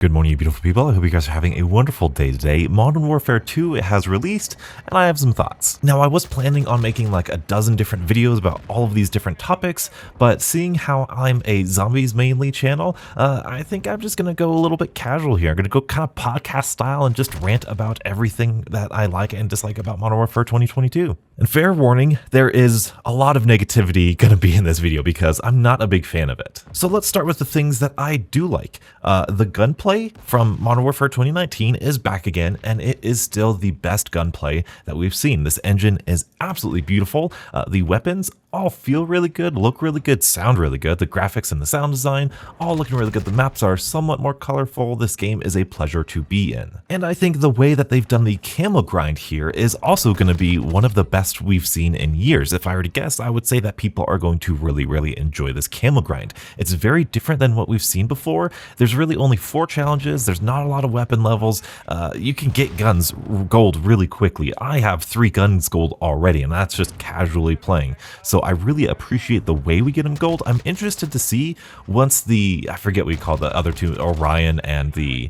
Good morning, you beautiful people. I hope you guys are having a wonderful day today. Modern Warfare 2 has released, and I have some thoughts. Now, I was planning on making like a dozen different videos about all of these different topics, but seeing how I'm a zombies mainly channel, I think I'm just gonna go a little bit casual here. I'm gonna go kind of podcast style and just rant about everything that I like and dislike about Modern Warfare 2022. And fair warning, there is a lot of negativity gonna be in this video because I'm not a big fan of it. So let's start with the things that I do like. The gunplay from Modern Warfare 2019 is back again, and it is still the best gunplay that we've seen. This engine is absolutely beautiful. The weapons all feel really good, look really good, sound really good. The graphics and the sound design all looking really good. The maps are somewhat more colorful. This game is a pleasure to be in. And I think the way that they've done the camo grind here is also going to be one of the best we've seen in years. If I were to guess, I would say that people are going to really enjoy this camo grind. It's very different than what we've seen before. There's really only 4 challenges. There's not a lot of weapon levels. You can get guns gold really quickly. I have 3 guns gold already, and that's just casually playing. So I really appreciate the way we get them gold. I'm interested to see once I forget what we call the other two, Orion and the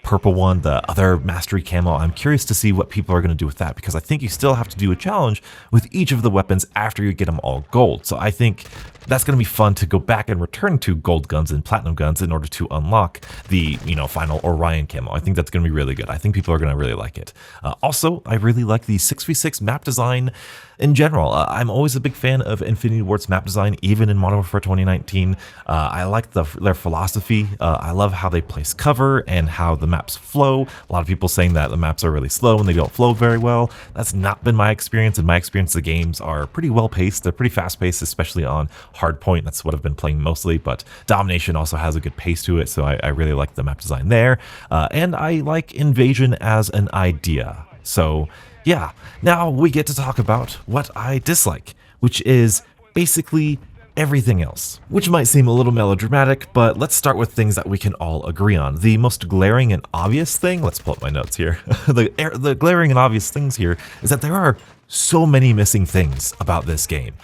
purple one, the other mastery camo. I'm curious to see what people are going to do with that, because I think you still have to do a challenge with each of the weapons after you get them all gold. So I think that's going to be fun to go back and return to gold guns and platinum guns in order to unlock the, final Orion camo. I think that's going to be really good. I think people are going to really like it. Also, I really like the 6v6 map design in general. I'm always a big fan of Infinity Ward's map design, even in Modern Warfare 2019. I like their philosophy. I love how they place cover and how the maps flow. A lot of people saying that the maps are really slow and they don't flow very well. That's not been my experience. In my experience, the games are pretty well paced. They're pretty fast paced, especially on Hardpoint. That's what I've been playing mostly, but Domination also has a good pace to it, so I really like the map design there. And I like Invasion as an idea. So yeah, now we get to talk about what I dislike, which is basically everything else, which might seem a little melodramatic, but let's start with things that we can all agree on. The most glaring and obvious thing, let's pull up my notes here. The glaring and obvious things here is that there are so many missing things about this game.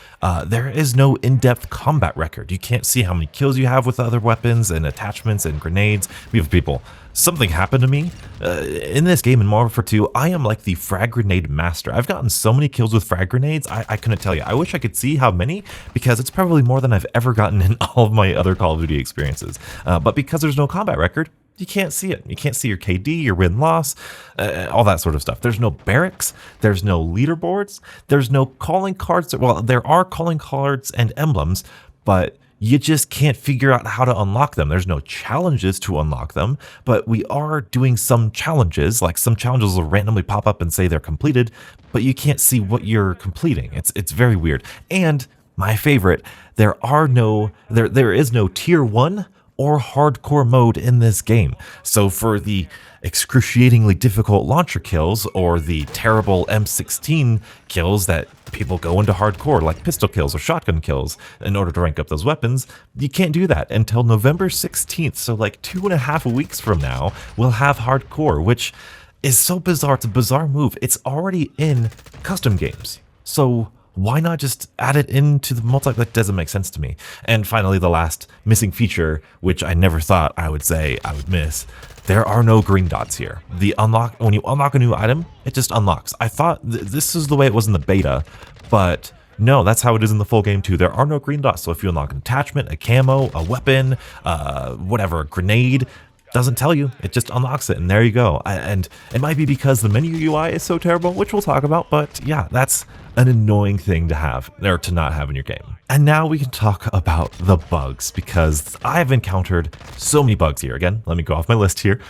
There is no in-depth combat record. You can't see how many kills you have with other weapons and attachments and grenades. We have people. Something happened to me in this game in Modern Warfare 2. I am like the frag grenade master. I've gotten so many kills with frag grenades, I couldn't tell you. I wish I could see how many, because it's probably more than I've ever gotten in all of my other Call of Duty experiences. But because there's no combat record, you can't see it. You can't see your KD, your win-loss, all that sort of stuff. There's no barracks. There's no leaderboards. There's no calling cards. Well, there are calling cards and emblems, but you just can't figure out how to unlock them. There's no challenges to unlock them, but we are doing some challenges. Like some challenges will randomly pop up and say they're completed, but you can't see what you're completing. It's very weird. And my favorite, there is no tier 1 or hardcore mode in this game. So for the excruciatingly difficult launcher kills or the terrible M16 kills that people go into hardcore, like pistol kills or shotgun kills, in order to rank up those weapons, you can't do that until November 16th. So like 2.5 weeks from now, we'll have hardcore, which is so bizarre. It's a bizarre move. It's already in custom games. So why not just add it into the multiplayer? That doesn't make sense to me. And finally, the last missing feature, which I never thought I would say I would miss, there are no green dots here. When you unlock a new item, it just unlocks. I thought this is the way it was in the beta, but no, that's how it is in the full game too. There are no green dots. So if you unlock an attachment, a camo, a weapon, whatever, a grenade, doesn't tell you, it just unlocks it, and there you go. And it might be because the menu UI is so terrible, which we'll talk about, but yeah, that's an annoying thing to have, or to not have in your game. And now we can talk about the bugs, because I've encountered so many bugs here. Again, let me go off my list here.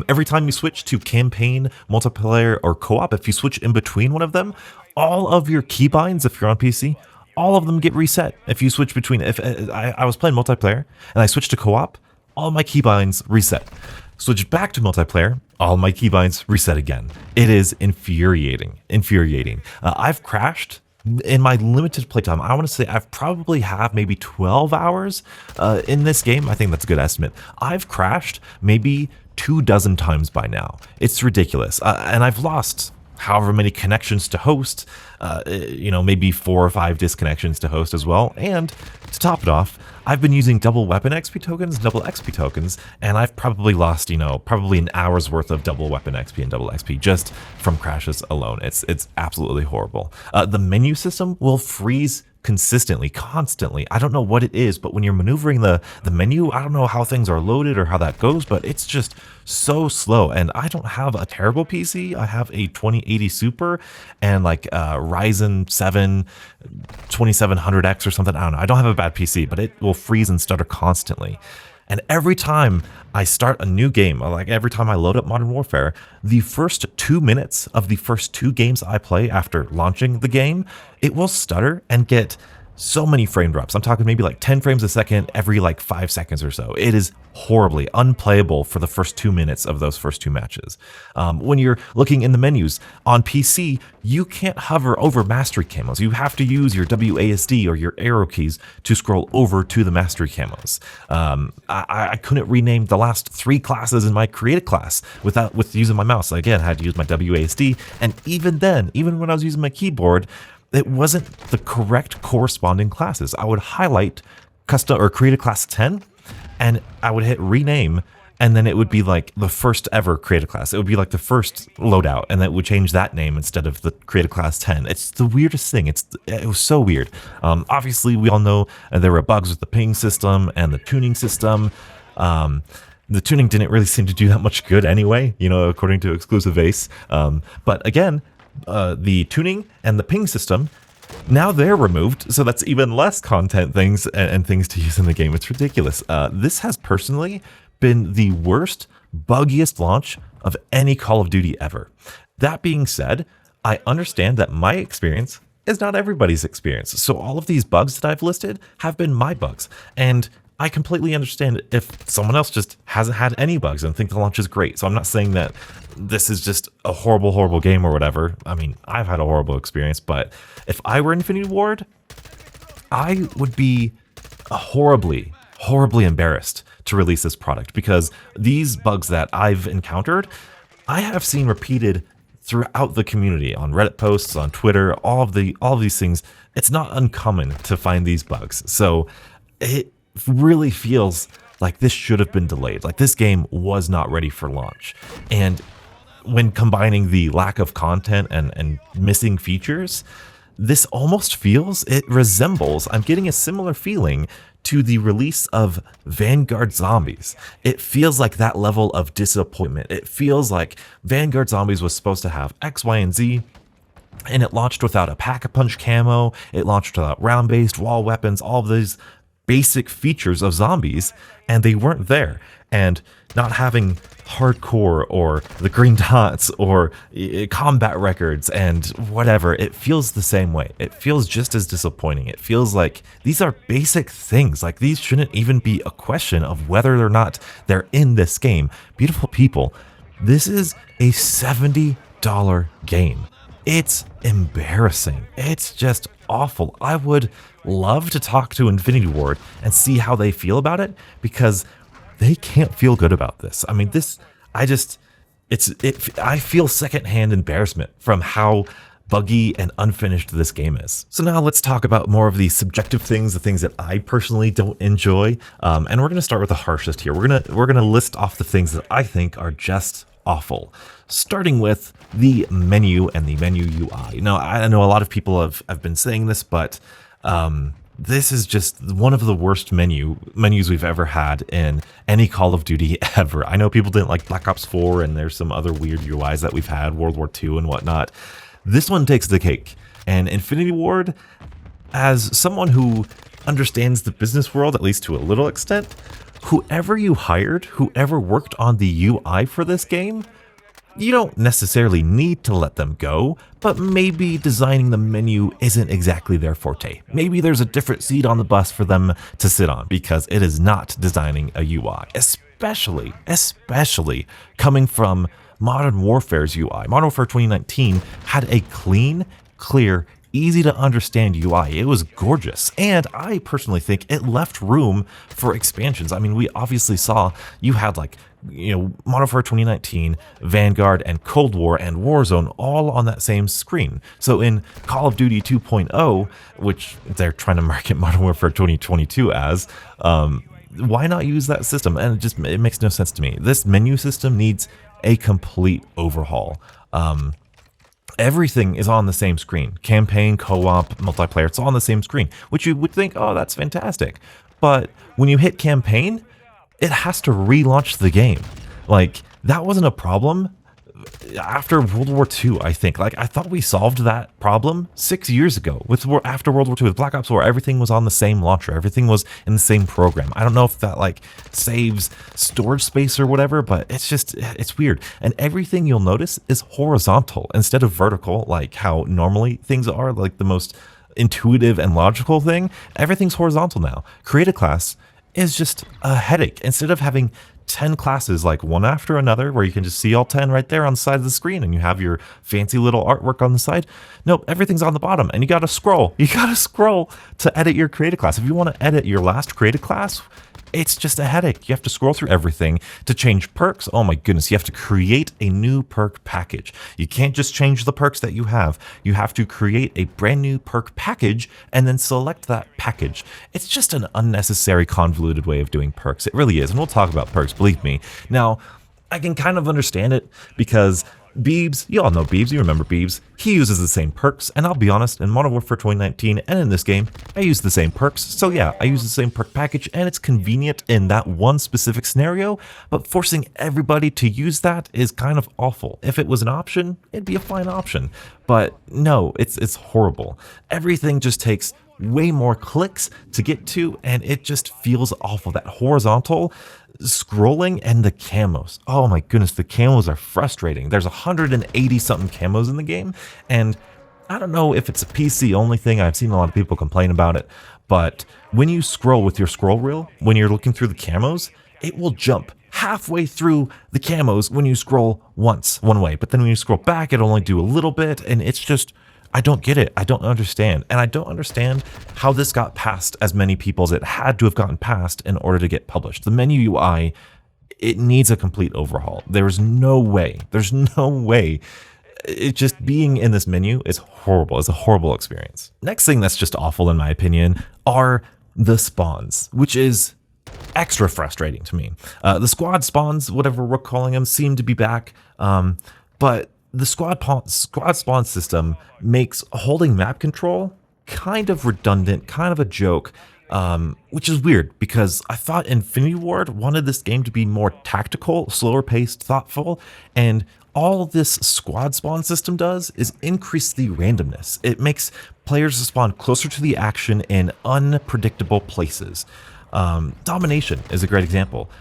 Every time you switch to campaign, multiplayer, or co-op, if you switch in between one of them, all of your keybinds, if you're on PC, all of them get reset. If you switch between, if I was playing multiplayer and I switched to co-op, all my keybinds reset. Switch back to multiplayer, all my keybinds reset again. It is infuriating. I've crashed in my limited playtime. I want to say I've probably have maybe 12 hours in this game. I think that's a good estimate. I've crashed maybe 24 times by now. It's ridiculous. And I've lost however many connections to host, maybe 4 or 5 disconnections to host as well. And to top it off, I've been using double weapon XP tokens, double XP tokens, and I've probably lost, probably an hour's worth of double weapon XP and double XP just from crashes alone. It's absolutely horrible. The menu system will freeze consistently, constantly. I don't know what it is, but when you're maneuvering the menu, I don't know how things are loaded or how that goes, but it's just so slow. And I don't have a terrible PC. I have a 2080 Super and like Ryzen 7 2700X or something. I don't know. I don't have a bad PC, but it will freeze and stutter constantly. And every time I start a new game, like every time I load up Modern Warfare, the first 2 minutes of the first 2 games I play after launching the game, it will stutter and get so many frame drops. I'm talking maybe like 10 frames a second every like 5 seconds or so. It is horribly unplayable for the first 2 minutes of those first 2 matches. When you're looking in the menus on PC, you can't hover over mastery camos. You have to use your WASD or your arrow keys to scroll over to the mastery camos. I couldn't rename the last 3 classes in my created class with using my mouse. Again, I had to use my WASD, and even then, even when I was using my keyboard, it wasn't the correct corresponding classes. I would highlight custom or create a class 10 and I would hit rename, and then it would be like the first ever created class. It would be like the first loadout, and that would change that name instead of the created class 10. It's the weirdest thing. It was so weird. Obviously, we all know there were bugs with the ping system and the tuning system. The tuning didn't really seem to do that much good anyway, according to Exclusive Ace. But again, the tuning and the ping system, now they're removed, so that's even less content things and things to use in the game. It's ridiculous. This has personally been the worst, buggiest launch of any Call of Duty ever. That being said, I understand that my experience is not everybody's experience. So all of these bugs that I've listed have been my bugs, and I completely understand if someone else just hasn't had any bugs and think the launch is great. So I'm not saying that this is just a horrible, horrible game or whatever. I mean, I've had a horrible experience, but if I were Infinity Ward, I would be horribly, horribly embarrassed to release this product, because these bugs that I've encountered, I have seen repeated throughout the community, on Reddit posts, on Twitter, all of these things. It's not uncommon to find these bugs. So it really feels like this should have been delayed. Like this game was not ready for launch. And when combining the lack of content and missing features, this almost resembles, I'm getting a similar feeling to the release of Vanguard Zombies. It feels like that level of disappointment. It feels like Vanguard Zombies was supposed to have X, Y, and Z, and it launched without a pack-a-punch camo, it launched without round-based wall weapons, all of these basic features of zombies, and they weren't there. And not having hardcore or the green dots or combat records and whatever, it feels the same way. It feels just as disappointing. It feels like these are basic things. Like these shouldn't even be a question of whether or not they're in this game. Beautiful people, this is a $70 game. It's embarrassing. It's just awful. I would love to talk to Infinity Ward and see how they feel about it, because they can't feel good about this. I mean, I feel secondhand embarrassment from how buggy and unfinished this game is. So now let's talk about more of the subjective things, the things that I personally don't enjoy. And we're going to start with the harshest here. We're going to list off the things that I think are just awful, starting with the menu and the menu UI. Now, I know a lot of people have been saying this, but this is just one of the worst menus we've ever had in any Call of Duty ever. I know people didn't like Black Ops 4, and there's some other weird UIs that we've had, World War II and whatnot. This one takes the cake. And Infinity Ward, as someone who understands the business world, at least to a little extent, whoever you hired, whoever worked on the UI for this game, you don't necessarily need to let them go, but maybe designing the menu isn't exactly their forte. Maybe there's a different seat on the bus for them to sit on, because it is not designing a UI, especially coming from Modern Warfare's UI. Modern Warfare 2019 had a clean, clear, easy to understand UI. It was gorgeous. And I personally think it left room for expansions. I mean, we obviously saw you had like, Modern Warfare 2019, Vanguard, and Cold War and Warzone all on that same screen. So in Call of Duty 2.0, which they're trying to market Modern Warfare 2022 as, why not use that system? And it makes no sense to me. This menu system needs a complete overhaul. Everything is on the same screen. Campaign, co-op, multiplayer, it's all on the same screen, which you would think, oh, that's fantastic. But when you hit campaign, it has to relaunch the game. Like, that wasn't a problem after World War II, I think. Like, I thought we solved that problem 6 years ago after World War II with Black Ops 4. Everything was on the same launcher. Everything was in the same program. I don't know if that like saves storage space or whatever, but it's weird. And everything you'll notice is horizontal instead of vertical, like how normally things are, like the most intuitive and logical thing. Everything's horizontal now. Create a class is just a headache. Instead of having 10 classes like one after another where you can just see all 10 right there on the side of the screen and you have your fancy little artwork on the side. Nope, everything's on the bottom and you gotta scroll. You gotta scroll to edit your creative class. If you want to edit your last creative class, it's just a headache. You have to scroll through everything to change perks. Oh my goodness, you have to create a new perk package. You can't just change the perks that you have. You have to create a brand new perk package and then select that package. It's just an unnecessary, convoluted way of doing perks. It really is. And we'll talk about perks, believe me. Now, I can kind of understand it because Beebs, you all know Beebs, you remember Beebs, he uses the same perks, and I'll be honest, in Modern Warfare 2019 and in this game, I use the same perks, so yeah, I use the same perk package, and it's convenient in that one specific scenario, but forcing everybody to use that is kind of awful. If it was an option, it'd be a fine option, but no, it's horrible. Everything just takes way more clicks to get to, and it just feels awful. That horizontal scrolling and the camos. Oh my goodness, the camos are frustrating. There's 180 something camos in the game, and I don't know if it's a PC only thing. I've seen a lot of people complain about it, but when you scroll with your scroll wheel, when you're looking through the camos, it will jump halfway through the camos when you scroll once one way, but then when you scroll back, it'll only do a little bit, and it's just, I don't get it. I don't understand. And I don't understand how this got past as many people as it had to have gotten past in order to get published. The menu UI, it needs a complete overhaul. There's no way. It just being in this menu is horrible. It's a horrible experience. Next thing that's just awful in my opinion are the spawns, which is extra frustrating to me. The squad spawns, whatever we're calling them, seem to be back. But the squad spawn system makes holding map control kind of redundant, kind of a joke, which is weird because I thought Infinity Ward wanted this game to be more tactical, slower paced, thoughtful, and all this squad spawn system does is increase the randomness. It makes players spawn closer to the action in unpredictable places. Domination is a great example.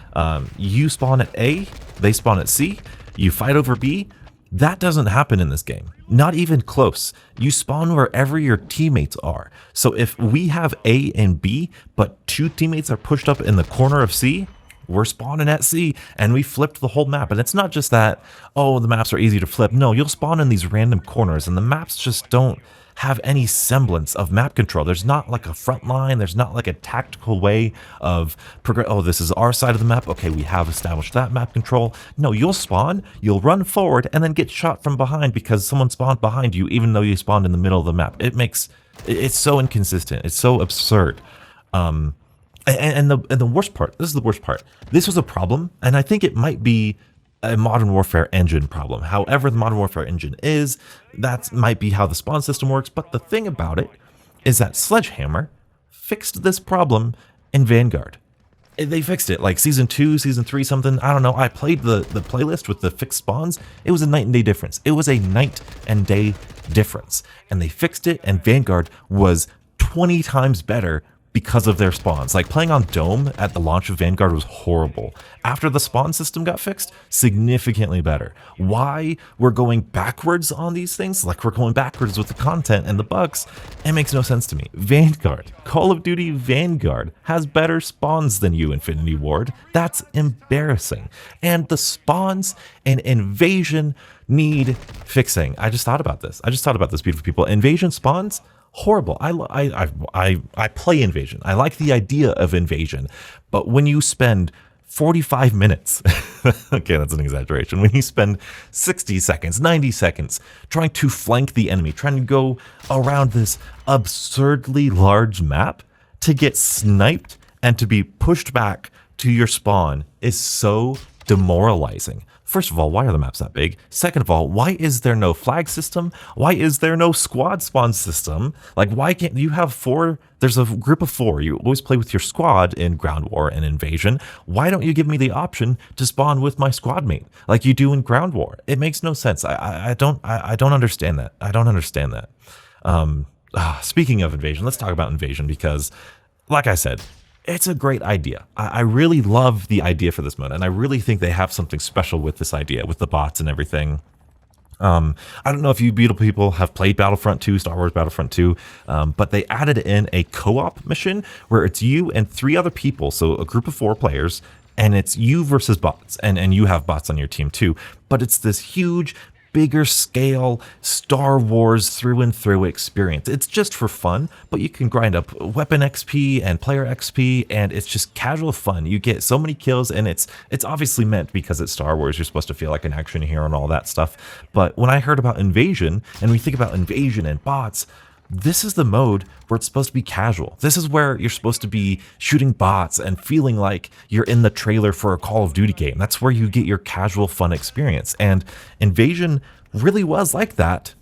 You spawn at A, they spawn at C, you fight over B. That doesn't happen in this game. Not even close. You spawn wherever your teammates are. So if we have A and B, but two teammates are pushed up in the corner of C, we're spawning at C, and we flipped the whole map. And it's not just that, oh, the maps are easy to flip. No, you'll spawn in these random corners, and the maps just don't have any semblance of map control. There's not like a front line. There's not like a tactical way of progress. Oh, this is our side of the map. Okay, we have established that map control. No, you'll spawn, you'll run forward, and then get shot from behind because someone spawned behind you, even though you spawned in the middle of the map. It's so inconsistent. It's so absurd. And the worst part, this is the worst part. This was a problem, and I think it might be a Modern Warfare engine problem. However the Modern Warfare engine is, that might be how the spawn system works, but the thing about it is that Sledgehammer fixed this problem in Vanguard. They fixed it, like Season 2, Season 3, something, I don't know. I played the playlist with the fixed spawns. It was a night and day difference. It was a night and day difference. And they fixed it, and Vanguard was 20 times better because of their spawns. Like playing on Dome at the launch of Vanguard was horrible. After the spawn system got fixed, significantly better. Why we're going backwards on these things, like we're going backwards with the content and the bugs, it makes no sense to me. Vanguard, Call of Duty Vanguard has better spawns than you, Infinity Ward. That's embarrassing. And the spawns in Invasion need fixing. I just thought about this. Beautiful people. Invasion spawns, horrible. I play Invasion. I like the idea of Invasion, but when you spend 45 minutes, okay, that's an exaggeration. When you spend 60 seconds, 90 seconds trying to flank the enemy, trying to go around this absurdly large map to get sniped and to be pushed back to your spawn is so demoralizing. First of all, why are the maps that big? Second of all, why is there no flag system? Why is there no squad spawn system? Like, why can't you have 4? There's a group of 4. You always play with your squad in Ground War and Invasion. Why don't you give me the option to spawn with my squad mate like you do in Ground War? It makes no sense. I don't understand that. I don't understand that. Speaking of Invasion, let's talk about Invasion because, like I said, it's a great idea. I really love the idea for this mode, and I really think they have something special with this idea, with the bots and everything. I don't know if you beautiful people have played Battlefront 2, Star Wars Battlefront 2, but they added in a co-op mission where it's you and 3 other people, so a group of 4 players, and it's you versus bots, and you have bots on your team too, but it's this huge, bigger scale Star Wars through and through experience. It's just for fun, but you can grind up weapon XP and player XP, and it's just casual fun. You get so many kills, and it's obviously meant because it's Star Wars. You're supposed to feel like an action hero and all that stuff. But when I heard about Invasion, and we think about Invasion and bots, this is the mode where it's supposed to be casual. This is where you're supposed to be shooting bots and feeling like you're in the trailer for a Call of Duty game. That's where you get your casual fun experience. And Invasion really was like that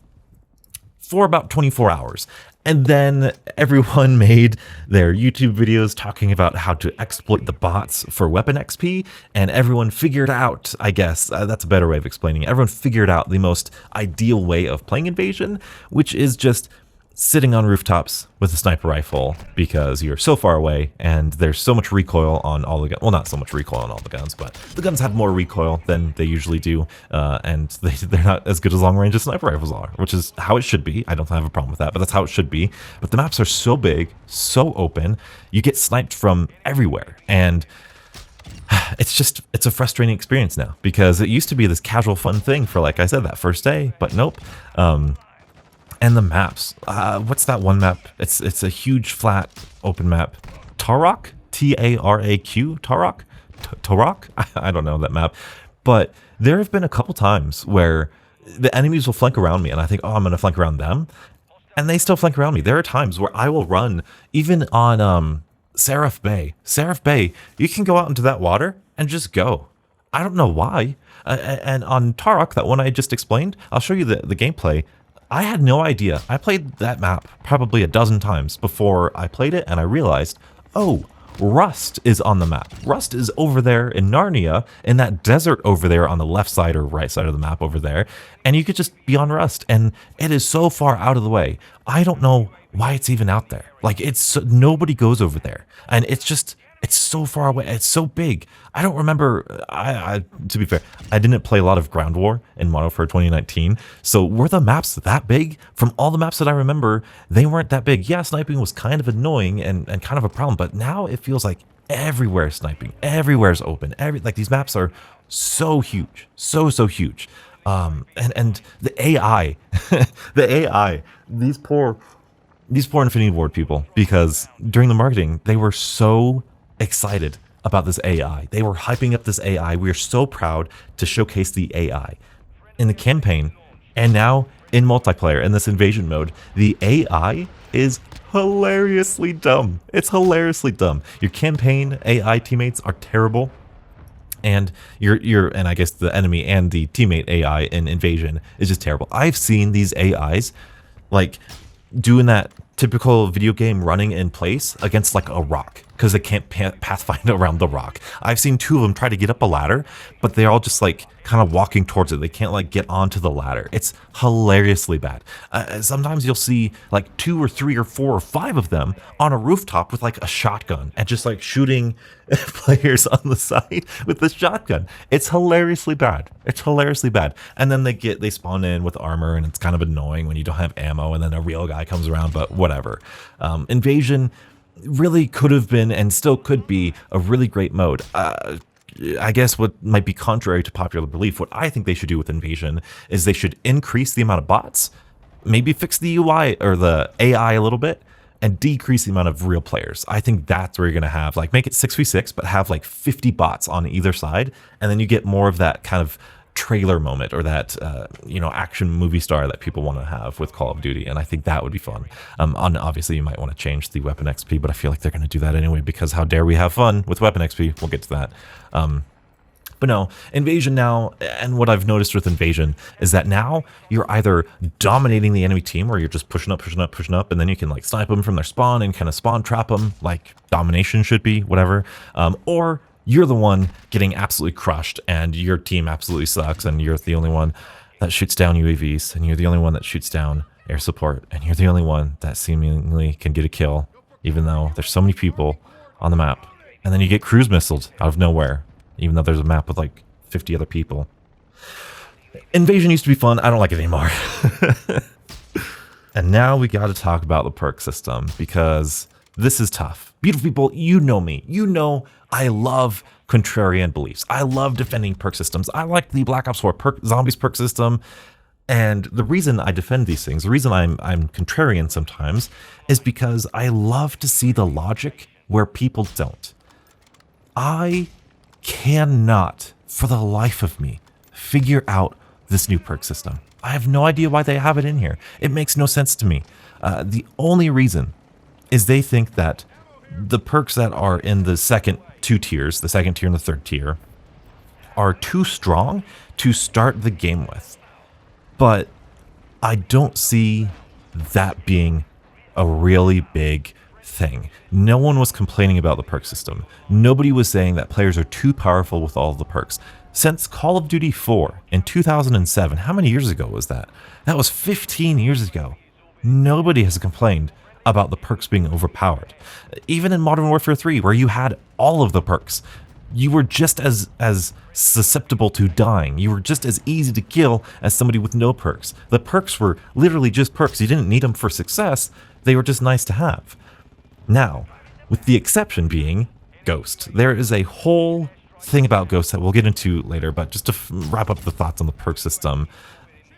for about 24 hours. And then everyone made their YouTube videos talking about how to exploit the bots for weapon XP, and everyone figured out, I guess, that's a better way of explaining it. Everyone figured out the most ideal way of playing Invasion, which is just sitting on rooftops with a sniper rifle because you're so far away and there's so much recoil on all the guns. Well, not so much recoil on all the guns, but the guns have more recoil than they usually do, and they're not as good as long range as sniper rifles are, which is how it should be. I don't have a problem with that, but that's how it should be. But the maps are so big, so open, you get sniped from everywhere, and it's a frustrating experience now because it used to be this casual fun thing for, like I said, that first day, but nope. And the maps, what's that one map? It's a huge flat open map. Tarok? T-A-R-A-Q? Tarok? Tarok? I don't know that map. But there have been a couple times where the enemies will flank around me and I think, oh, I'm going to flank around them. And they still flank around me. There are times where I will run, even on Seraph Bay. Seraph Bay, you can go out into that water and just go. I don't know why. And on Tarok, that one I just explained, I'll show you the gameplay. I had no idea. I played that map probably a dozen times before I played it, and I realized, oh, Rust is on the map. Rust is over there in Narnia, in that desert over there on the left side or right side of the map over there, and you could just be on Rust, and it is so far out of the way. I don't know why it's even out there. Like, nobody goes over there, and it's so far away. It's so big. I don't remember. To be fair, I didn't play a lot of Ground War in Modern Warfare 2019. So were the maps that big? From all the maps that I remember, they weren't that big. Yeah, sniping was kind of annoying and kind of a problem. But now it feels like everywhere is sniping. Everywhere's open. Like these maps are so huge. So huge. And the AI, the AI, these poor Infinity Ward people, because during the marketing, they were so excited about this AI. They were hyping up this AI. We are so proud to showcase the AI in the campaign, and now in multiplayer, in this Invasion mode, the AI is hilariously dumb. It's hilariously dumb. Your campaign AI teammates are terrible, and and I guess the enemy and the teammate AI in Invasion is just terrible. I've seen these AIs like doing that typical video game running in place against like a rock. because they can't pathfind around the rock. I've seen 2 of them try to get up a ladder, but they're all just like kind of walking towards it. They can't like get onto the ladder. It's hilariously bad. Sometimes you'll see like 2 or 3 or 4 or 5 of them on a rooftop with like a shotgun and just like shooting players on the side with the shotgun. It's hilariously bad. It's hilariously bad. And then they spawn in with armor, and it's kind of annoying when you don't have ammo and then a real guy comes around, but whatever. Invasion really could have been and still could be a really great mode. I guess what might be contrary to popular belief, what I think they should do with Invasion is they should increase the amount of bots, maybe fix the UI or the AI a little bit, and decrease the amount of real players. I think that's where you're going to have, like, make it 6v6, but have like 50 bots on either side, and then you get more of that kind of trailer moment or that action movie star that people want to have with Call of Duty, and I think that would be fun. Obviously you might want to change the weapon XP, but I feel like they're going to do that anyway, because how dare we have fun with weapon XP. We'll get to that. But no, Invasion now, and what I've noticed with Invasion is that now you're either dominating the enemy team, or you're just pushing up, and then you can like snipe them from their spawn and kind of spawn trap them like domination should be, whatever, or you're the one getting absolutely crushed and your team absolutely sucks, and you're the only one that shoots down UAVs, and you're the only one that shoots down air support, and you're the only one that seemingly can get a kill, even though there's so many people on the map. And then you get cruise missiled out of nowhere, even though there's a map with like 50 other people. Invasion used to be fun. I don't like it anymore. And now we got to talk about the perk system, because this is tough. Beautiful people, you know me. You know I love contrarian beliefs. I love defending perk systems. I like the Black Ops 4 Zombies perk system. And the reason I defend these things, the reason I'm contrarian sometimes, is because I love to see the logic where people don't. I cannot, for the life of me, figure out this new perk system. I have no idea why they have it in here. It makes no sense to me. The only reason is they think that the perks that are in the second 2 tiers, the second tier and the third tier, are too strong to start the game with. But I don't see that being a really big thing. No one was complaining about the perk system. Nobody was saying that players are too powerful with all of the perks. Since Call of Duty 4 in 2007, how many years ago was that? That was 15 years ago. Nobody has complained about the perks being overpowered. Even in Modern Warfare 3, where you had all of the perks, you were just as susceptible to dying. You were just as easy to kill as somebody with no perks. The perks were literally just perks. You didn't need them for success. They were just nice to have. Now, with the exception being Ghost. There is a whole thing about Ghost that we'll get into later, but just to wrap up the thoughts on the perk system,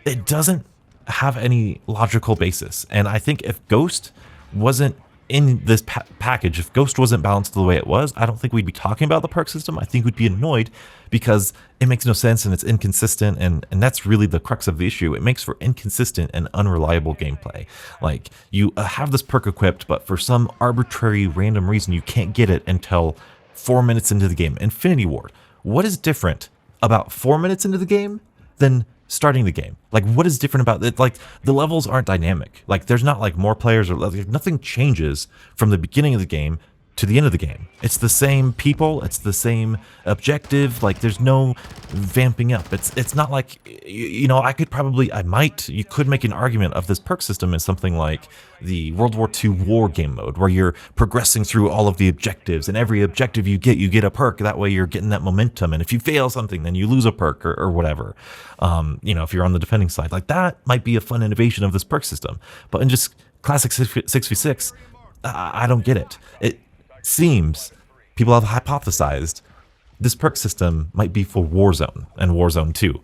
it doesn't have any logical basis. And I think if Ghost wasn't in this package, if Ghost wasn't balanced the way it was, I don't think we'd be talking about the perk system. I think we'd be annoyed because it makes no sense and it's inconsistent, and that's really the crux of the issue. It makes for inconsistent and unreliable gameplay. Like, you have this perk equipped, but for some arbitrary random reason you can't get it until 4 minutes into the game. Infinity Ward. What is different about 4 minutes into the game than starting the game? Like, what is different about it? Like, the levels aren't dynamic. Like, there's not like more players, or like, nothing changes from the beginning of the game to the end of the game. It's the same people, it's the same objective. Like, there's no vamping up. It's not like, you know, you could make an argument of this perk system as something like the World War II war game mode, where you're progressing through all of the objectives, and every objective you get a perk. That way you're getting that momentum, and if you fail something, then you lose a perk or whatever. You know, if you're on the defending side, like, that might be a fun innovation of this perk system. But in just classic 6v6, I don't get it. It seems people have hypothesized this perk system might be for Warzone and Warzone 2.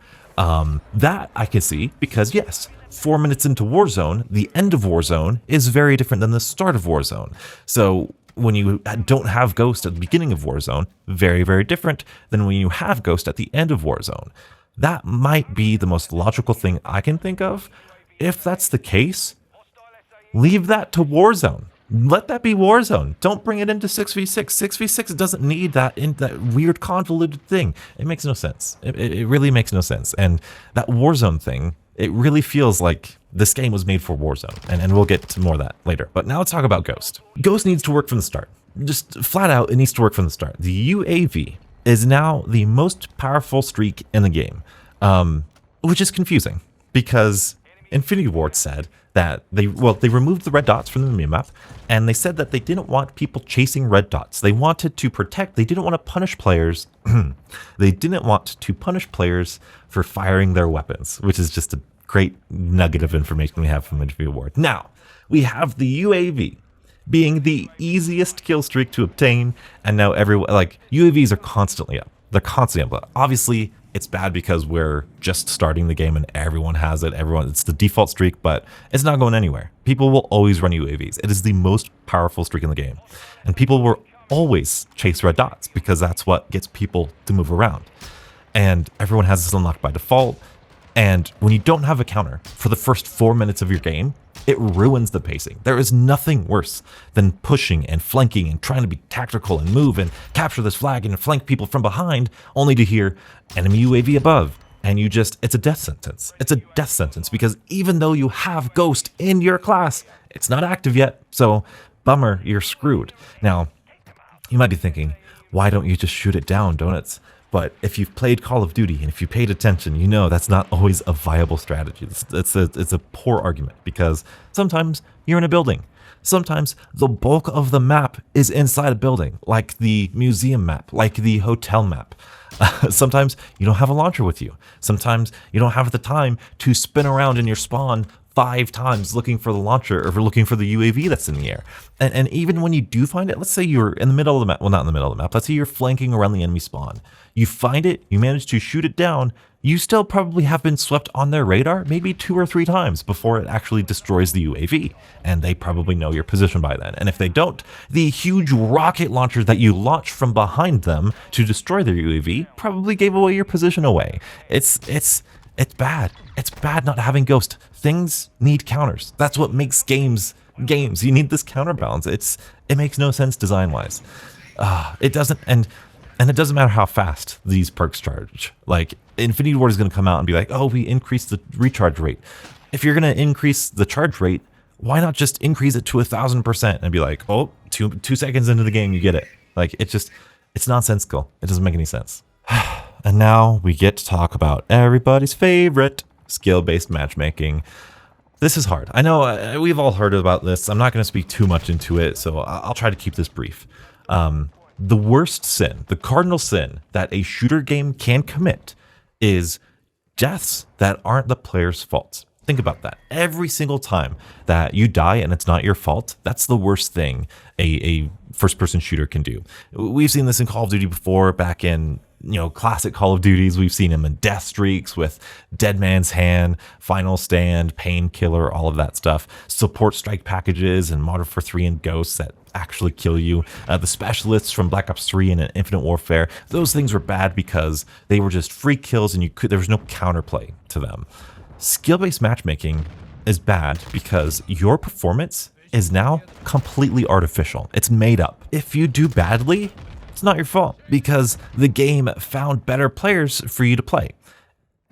That I can see, because yes, 4 minutes into Warzone, the end of Warzone is very different than the start of Warzone. So when you don't have Ghost at the beginning of Warzone, very, very different than when you have Ghost at the end of Warzone. That might be the most logical thing I can think of. If that's the case, leave that to Warzone. Let that be Warzone. Don't bring it into 6v6. 6v6 doesn't need that weird convoluted thing. It makes no sense. It really makes no sense. And that Warzone thing, it really feels like this game was made for Warzone. And we'll get to more of that later. But now let's talk about Ghost. Ghost needs to work from the start. just flat out, it needs to work from the start. The UAV is now the most powerful streak in the game, which is confusing because Infinity Ward said that they removed the red dots from the minimap, and they said that they didn't want people chasing red dots. They wanted to protect, they didn't want to punish players. They didn't want to punish players for firing their weapons, which is just a great nugget of information we have from Infinity Ward. Now, we have the UAV being the easiest kill streak to obtain, and now everyone, like, UAVs are constantly up. They're constantly up. Obviously, it's bad because we're just starting the game and everyone has it. It's the default streak, but it's not going anywhere. People will always run UAVs. It is the most powerful streak in the game. And people will always chase red dots because that's what gets people to move around. And everyone has this unlocked by default. And when you don't have a counter for the first 4 minutes of your game, it ruins the pacing. There is nothing worse than pushing and flanking and trying to be tactical and move and capture this flag and flank people from behind, only to hear enemy UAV above. And it's a death sentence. It's a death sentence because even though you have Ghost in your class, it's not active yet. So bummer, you're screwed. Now, you might be thinking, why don't you just shoot it down, donuts? But if you've played Call of Duty and if you paid attention, you know that's not always a viable strategy. It's a poor argument because sometimes you're in a building. Sometimes the bulk of the map is inside a building, like the museum map, like the hotel map. Sometimes you don't have a launcher with you. Sometimes you don't have the time to spin around in your spawn 5 times looking for the launcher or looking for the UAV that's in the air. And even when you do find it, let's say you're in the middle of the map, well, not in the middle of the map, let's say you're flanking around the enemy spawn. You find it, you manage to shoot it down, you still probably have been swept on their radar maybe 2 or 3 times before it actually destroys the UAV. And they probably know your position by then. And if they don't, the huge rocket launcher that you launch from behind them to destroy their UAV probably gave away your position away. It's bad. It's bad not having Ghost. Things need counters. That's what makes games. You need this counterbalance. It makes no sense design-wise. It doesn't, and it doesn't matter how fast these perks charge. Like, Infinity Ward is going to come out and be like, oh, we increased the recharge rate. If you're going to increase the charge rate, why not just increase it to 1,000% and be like, oh, two seconds into the game, you get it. Like, it's nonsensical. It doesn't make any sense. And now we get to talk about everybody's favorite skill-based matchmaking. This is hard. I know we've all heard about this. I'm not going to speak too much into it, so I'll try to keep this brief. The worst sin, the cardinal sin that a shooter game can commit is deaths that aren't the player's fault. Think about that. Every single time that you die and it's not your fault, that's the worst thing a first-person shooter can do. We've seen this in Call of Duty before, back in classic Call of Duties. We've seen them in death streaks with Dead Man's Hand, Final Stand, Painkiller, all of that stuff. Support strike packages and Modern Warfare 3 and Ghosts that actually kill you. The specialists from Black Ops 3 and Infinite Warfare, those things were bad because they were just free kills and there was no counterplay to them. Skill-based matchmaking is bad because your performance is now completely artificial. It's made up. If you do badly, it's not your fault because the game found better players for you to play.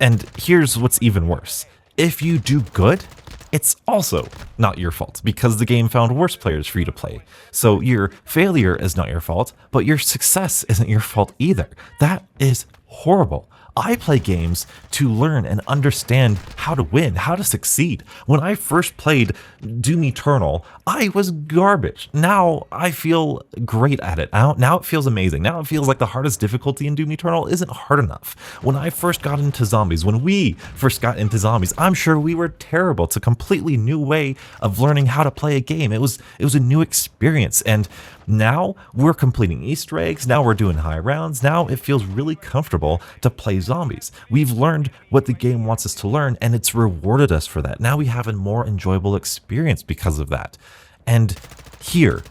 And here's what's even worse. If you do good, it's also not your fault because the game found worse players for you to play. So your failure is not your fault, but your success isn't your fault either. That is horrible. I play games to learn and understand how to win, how to succeed. When I first played Doom Eternal, I was garbage. Now I feel great at it. Now it feels amazing. Now it feels like the hardest difficulty in Doom Eternal isn't hard enough. When I first got into zombies, when we first got into zombies, I'm sure we were terrible. It's a completely new way of learning how to play a game. It was a new experience. And now we're completing Easter eggs. Now we're doing high rounds. Now it feels really comfortable to play zombies. We've learned what the game wants us to learn, and it's rewarded us for that. Now we have a more enjoyable experience because of that. And here,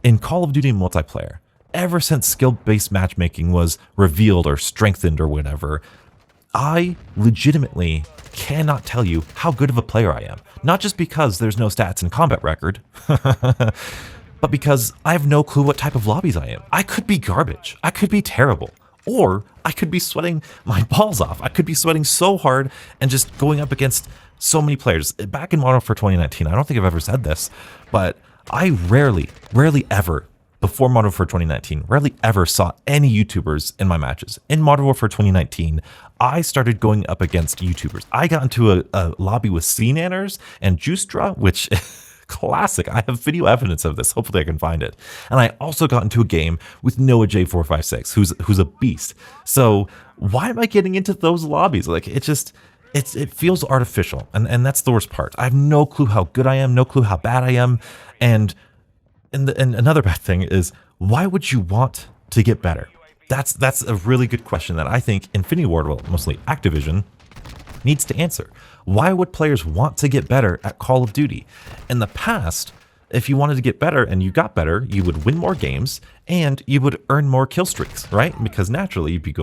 in Call of Duty multiplayer, ever since skill-based matchmaking was revealed or strengthened or whatever, I legitimately cannot tell you how good of a player I am. Not just because there's no stats and combat record, but because I have no clue what type of lobbies I am. I could be garbage. I could be terrible. Or I could be sweating my balls off. I could be sweating so hard and just going up against so many players. Back in Modern Warfare 2019, I don't think I've ever said this, but I rarely ever before Modern Warfare 2019, rarely ever saw any YouTubers in my matches. In Modern Warfare 2019, I started going up against YouTubers. I got into a lobby with CNanners and Juicedra, which classic. I have video evidence of this. Hopefully I can find it. And I also got into a game with Noah J456, who's a beast. So why am I getting into those lobbies? Like, it feels artificial. And that's the worst part. I have no clue how good I am, no clue how bad I am. And another bad thing is, why would you want to get better? That's a really good question that I think Infinity Ward, well, mostly Activision, needs to answer. Why would players want to get better at Call of Duty? In the past, if you wanted to get better and you got better, you would win more games and you would earn more kill streaks, right? Because naturally you'd be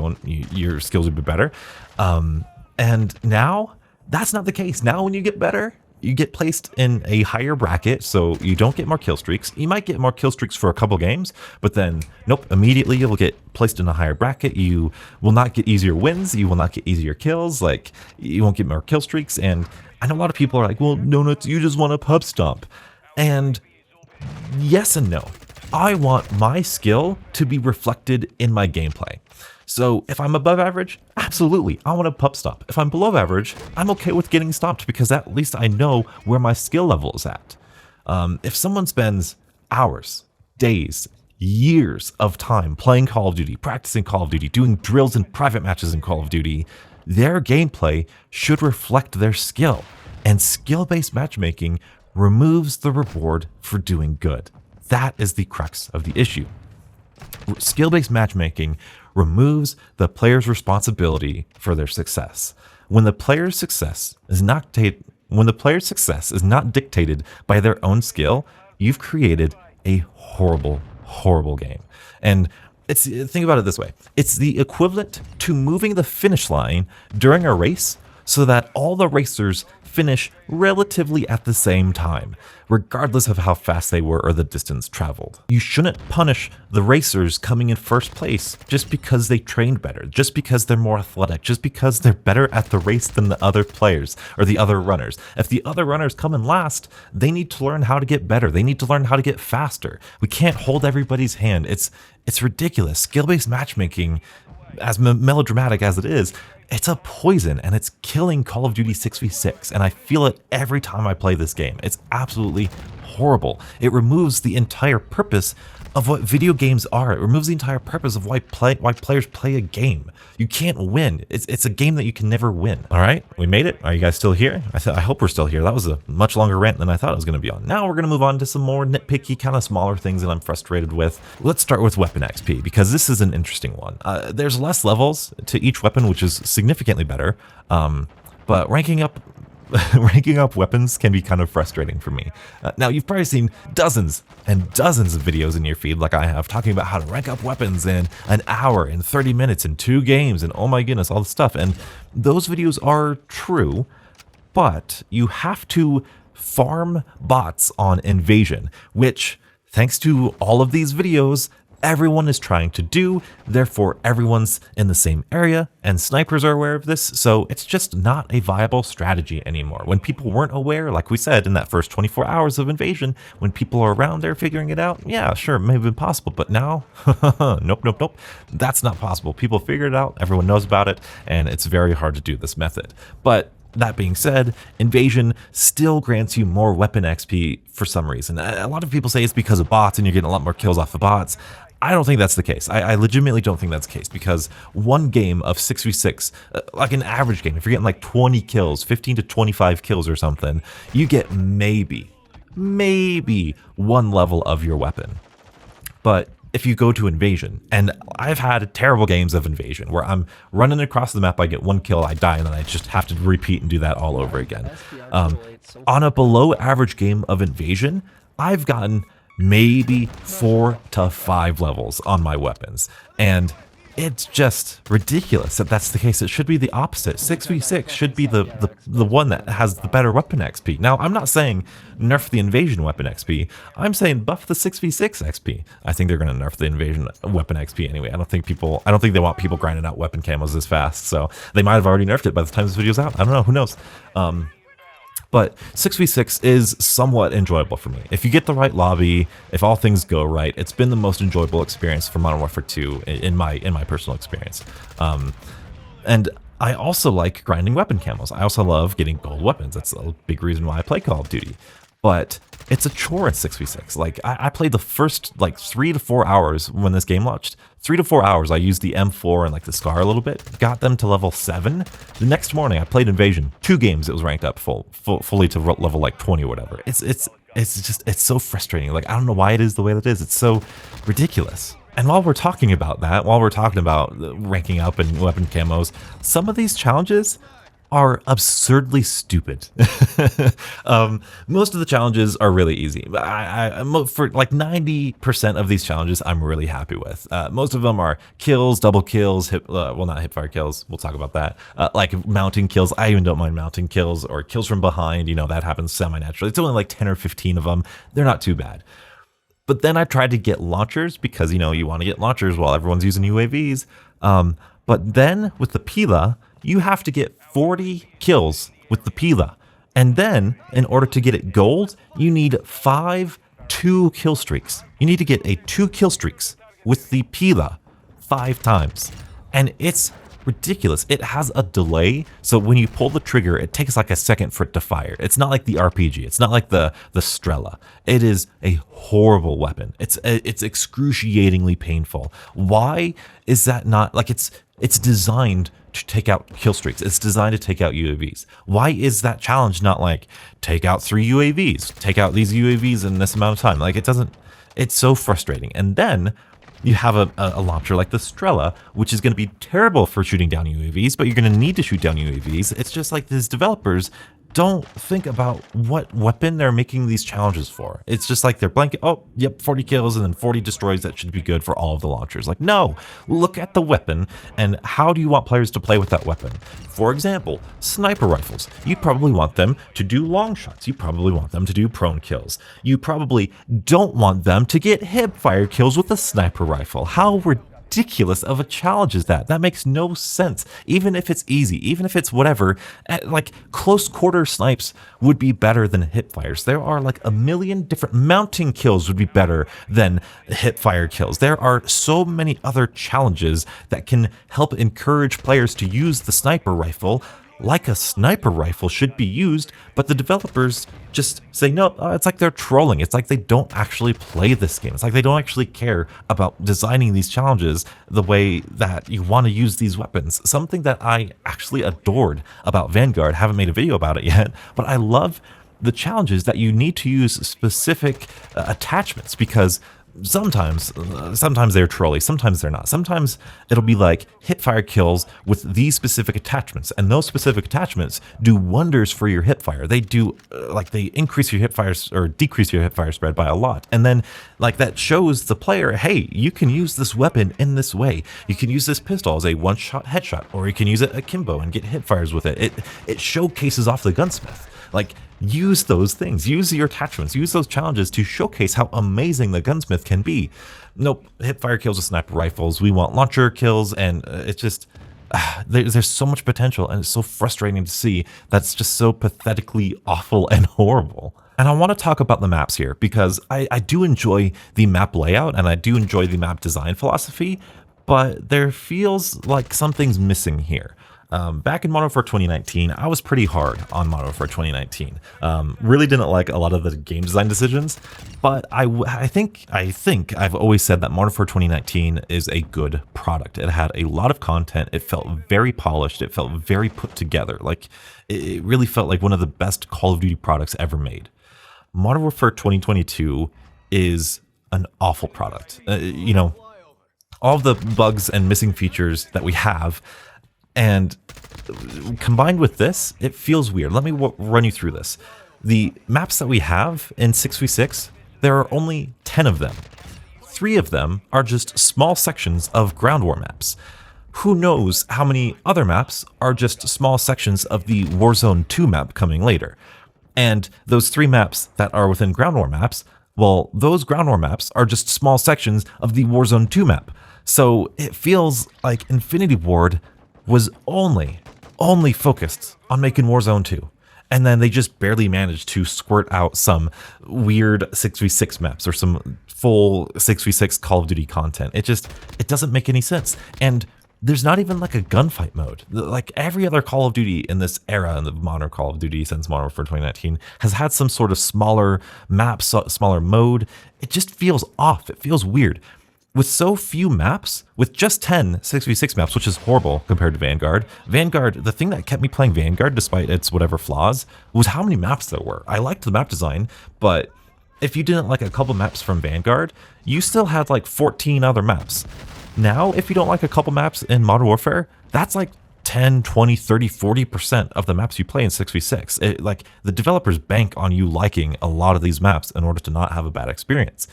your skills would be better. And now that's not the case. Now when you get better, you get placed in a higher bracket, so you don't get more kill streaks. You might get more kill streaks for a couple games, but then, nope, immediately you'll get placed in a higher bracket. You will not get easier wins. You will not get easier kills. Like, you won't get more kill streaks. And I know a lot of people are like, well, no, you just want a pub stomp. And yes and no. I want my skill to be reflected in my gameplay. So if I'm above average, absolutely, I want a pub stomp. If I'm below average, I'm okay with getting stomped because at least I know where my skill level is at. If someone spends hours, days, years of time playing Call of Duty, practicing Call of Duty, doing drills and private matches in Call of Duty, their gameplay should reflect their skill. And skill-based matchmaking removes the reward for doing good. That is the crux of the issue. Skill-based matchmaking removes the player's responsibility for their success. When the player's success is not dictated by their own skill, you've created a horrible, horrible game. And think about it this way. It's the equivalent to moving the finish line during a race so that all the racers finish relatively at the same time, regardless of how fast they were or the distance traveled. You shouldn't punish the racers coming in first place just because they trained better, just because they're more athletic, just because they're better at the race than the other players or the other runners. If the other runners come in last, they need to learn how to get better. They need to learn how to get faster. We can't hold everybody's hand. It's ridiculous. Skill-based matchmaking, as melodramatic as it is, it's a poison and it's killing Call of Duty 6v6, and I feel it every time I play this game. It's absolutely horrible. It removes the entire purpose of what video games are. It removes the entire purpose of why players play a game. You can't win. It's a game that you can never win. All right, we made it. Are you guys still here? I hope we're still here. That was a much longer rant than I thought it was going to be on. Now we're going to move on to some more nitpicky, kind of smaller things that I'm frustrated with. Let's start with weapon XP, because this is an interesting one. There's less levels to each weapon, which is significantly better, but ranking up weapons can be kind of frustrating for me. Now, you've probably seen dozens and dozens of videos in your feed, like I have, talking about how to rank up weapons in an hour, in 30 minutes, in 2 games, and oh my goodness, all this stuff. And those videos are true, but you have to farm bots on Invasion, which, thanks to all of these videos, everyone is trying to do. Therefore, everyone's in the same area, and snipers are aware of this, so it's just not a viable strategy anymore. When people weren't aware, like we said in that first 24 hours of Invasion, when people are around there figuring it out, yeah, sure, it may have been possible, but now, nope, that's not possible. People figure it out, everyone knows about it, and it's very hard to do this method. But that being said, Invasion still grants you more weapon XP for some reason. A lot of people say it's because of bots and you're getting a lot more kills off of bots. I don't think that's the case. I legitimately don't think that's the case, because one game of 6v6, like an average game, if you're getting like 20 kills, 15 to 25 kills or something, you get maybe 1 level of your weapon. But if you go to Invasion, and I've had terrible games of Invasion where I'm running across the map, I get 1 kill, I die, and then I just have to repeat and do that all over again. On a below average game of Invasion, I've gotten maybe 4 to 5 levels on my weapons, and it's just ridiculous that that's the case. It should be the opposite. 6v6 should be the one that has the better weapon XP. Now, I'm not saying nerf the Invasion weapon XP. I'm saying buff the 6v6 XP. I think they're going to nerf the Invasion weapon XP anyway. I don't think they want people grinding out weapon camos this fast, so they might have already nerfed it by the time this video's out. I don't know, who knows. But 6v6 is somewhat enjoyable for me. If you get the right lobby, if all things go right, it's been the most enjoyable experience for Modern Warfare 2 in my personal experience. And I also like grinding weapon camos. I also love getting gold weapons. That's a big reason why I play Call of Duty. But it's a chore in 6v6. Like, I played the first, like, 3 to 4 hours when this game launched. 3 to 4 hours, I used the M4 and, like, the SCAR a little bit. Got them to level 7. The next morning, I played Invasion. 2 games, it was ranked up fully to level, like, 20 or whatever. It's so frustrating. Like, I don't know why it is the way that it is. It's so ridiculous. And while we're talking about that, while we're talking about ranking up and weapon camos, some of these challenges are absurdly stupid. Most of the challenges are really easy. For like 90% of these challenges, I'm really happy with. Most of them are kills, double kills, well, not hipfire kills. We'll talk about that. Like mounting kills. I even don't mind mounting kills or kills from behind. You know, that happens semi-naturally. It's only like 10 or 15 of them. They're not too bad. But then I tried to get launchers because, you know, you want to get launchers while everyone's using UAVs. But then with the Pila, you have to get 40 kills with the Pila. And then, in order to get it gold, you need 5 2-kill streaks. You need to get a 2 kill streaks with the Pila 5 times. And it's ridiculous. It has a delay, so when you pull the trigger, it takes like a second for it to fire. It's not like the RPG. It's not like the Strela. It is a horrible weapon. It's excruciatingly painful. Why is that not like it's designed to take out kill streaks. It's designed to take out UAVs. Why is that challenge not like take out 3 UAVs, take out these UAVs in this amount of time? Like, it doesn't. It's so frustrating. And then you have a launcher like the Strela, which is going to be terrible for shooting down UAVs, but you're going to need to shoot down UAVs. It's just like these developers don't think about what weapon they're making these challenges for. It's just like they're blanket, oh, yep, 40 kills and then 40 destroys. That should be good for all of the launchers. Like, no, look at the weapon and how do you want players to play with that weapon? For example, sniper rifles. You probably want them to do long shots. You probably want them to do prone kills. You probably don't want them to get hip fire kills with a sniper rifle. How ridiculous of a challenge is that? That makes no sense. Even if it's easy, even if it's whatever, like close quarter snipes would be better than hip fires. There are like a million different mounting kills would be better than hip fire kills. There are so many other challenges that can help encourage players to use the sniper rifle like a sniper rifle should be used, but the developers just say, no, it's like they're trolling. It's like they don't actually play this game. It's like they don't actually care about designing these challenges the way that you want to use these weapons. Something that I actually adored about Vanguard. Haven't made a video about it yet, but I love the challenges that you need to use specific attachments, because sometimes they're trolly, sometimes they're not. Sometimes it'll be like hip fire kills with these specific attachments, and those specific attachments do wonders for your hip fire. They do like they increase your hip fire or decrease your hip fire spread by a lot, and then like that shows the player, hey, you can use this weapon in this way. You can use this pistol as a one-shot headshot, or you can use it akimbo and get hip fires with it. It showcases off the gunsmith. Like, use those things, use your attachments, use those challenges to showcase how amazing the gunsmith can be. Nope, hipfire kills with sniper rifles. We want launcher kills, and it's just there's so much potential, and it's so frustrating to see that's just so pathetically awful and horrible. And I want to talk about the maps here because I do enjoy the map layout and I do enjoy the map design philosophy, but there feels like something's missing here. Back in Modern Warfare 2019, I was pretty hard on Modern Warfare 2019. Really didn't like a lot of the game design decisions, but I think I've always said that Modern Warfare 2019 is a good product. It had a lot of content. It felt very polished. It felt very put together. Like, it really felt like one of the best Call of Duty products ever made. Modern Warfare 2022 is an awful product. You know, all of the bugs and missing features that we have, and combined with this, it feels weird. Let me run you through this. The maps that we have in 6v6, there are only 10 of them. 3 of them are just small sections of ground war maps. Who knows how many other maps are just small sections of the Warzone 2 map coming later. And those 3 maps that are within ground war maps, well, those ground war maps are just small sections of the Warzone 2 map. So it feels like Infinity Ward was only focused on making Warzone 2. And then they just barely managed to squirt out some weird 6v6 maps or some full 6v6 Call of Duty content. It doesn't make any sense. And there's not even like a gunfight mode. Like every other Call of Duty in this era, in the modern Call of Duty since Modern Warfare 2019, has had some sort of smaller map, smaller mode. It just feels off. It feels weird. With so few maps, with just 10 6v6 maps, which is horrible compared to Vanguard. Vanguard, the thing that kept me playing Vanguard, despite its whatever flaws, was how many maps there were. I liked the map design, but if you didn't like a couple maps from Vanguard, you still had like 14 other maps. Now, if you don't like a couple maps in Modern Warfare, that's like 10, 20, 30, 40% of the maps you play in 6v6. Like the developers bank on you liking a lot of these maps in order to not have a bad experience.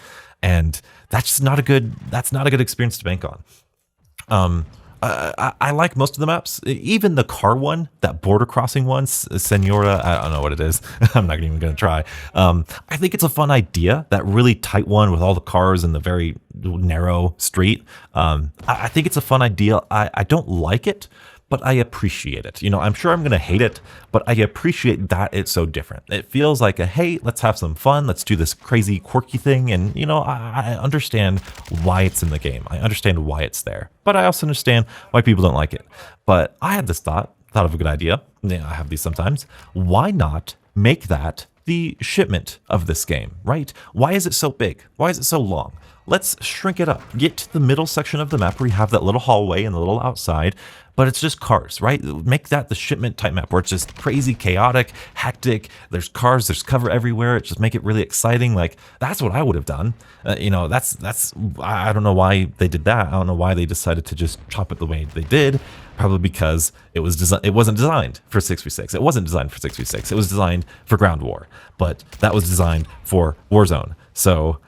And that's just not a good experience to bank on. I like most of the maps, even the car one, that border crossing one, Senora, I don't know what it is. I'm not even going to try. I think it's a fun idea, that really tight one with all the cars in the very narrow street. I think it's a fun idea. I don't like it, but I appreciate it. You know, I'm sure I'm going to hate it, but I appreciate that it's so different. It feels like hey, let's have some fun. Let's do this crazy, quirky thing. And, you know, I understand why it's in the game. I understand why it's there, but I also understand why people don't like it. But I had this thought of a good idea. Yeah, I have these sometimes. Why not make that the shipment of this game, right? Why is it so big? Why is it so long? Let's shrink it up. Get to the middle section of the map where you have that little hallway and the little outside, but it's just cars, right? Make that the shipment type map where it's just crazy, chaotic, hectic. There's cars, there's cover everywhere. Just make it really exciting. Like that's what I would have done. You know, I don't know why they did that. I don't know why they decided to just chop it the way they did. Probably because it wasn't designed for 6v6. It wasn't designed for 6v6. It was designed for ground war, but that was designed for Warzone. So